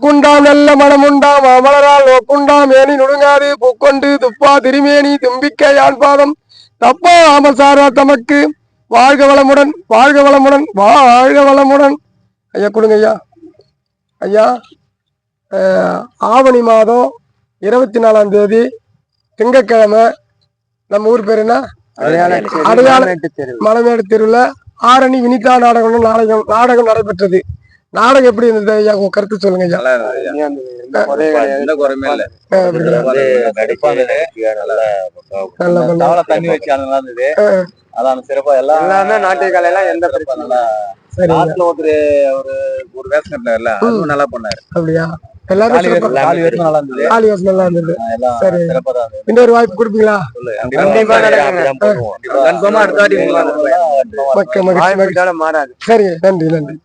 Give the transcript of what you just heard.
குண்டாம் நல்ல மனமுண்டாம் அமலரால் ஒக்குண்டாம் ஏனி நுடுங்காது பூக்கொண்டு துப்பா திருமேனி தும்பிக்கை யாழ்பாதம் தப்பா ஆமசாரா தமக்கு வாழ்க வளமுடன் வாழ்க வளமுடன் வாழ்க வளமுடன். ஐயா கொடுங்க ஐயா. ஐயா ஆவணி மாதம் 24ஆம் தேதி திங்கட்கிழமை நம்ம ஊர் பேர் என்ன? அடையாள மலைமேடு தெருவில் ஆரணி வினிதா நாடகம் நடைபெற்றது. நாடகம் எப்படி இருந்தது ஐயா? உங்க கருத்து சொல்லுங்க ஐயா. தண்ணி வச்சு அதான் சிறப்பா எல்லாமே நாட்டிய கலையெல்லாம் எந்த ஒரு வேஷம் நல்லா பண்ணாரு. அப்படியா? எல்லாரும் நல்லா இருந்தது. சரி, இன்னொரு வாய்ப்பு கொடுப்பீங்களா? சரி, நன்றி நன்றி.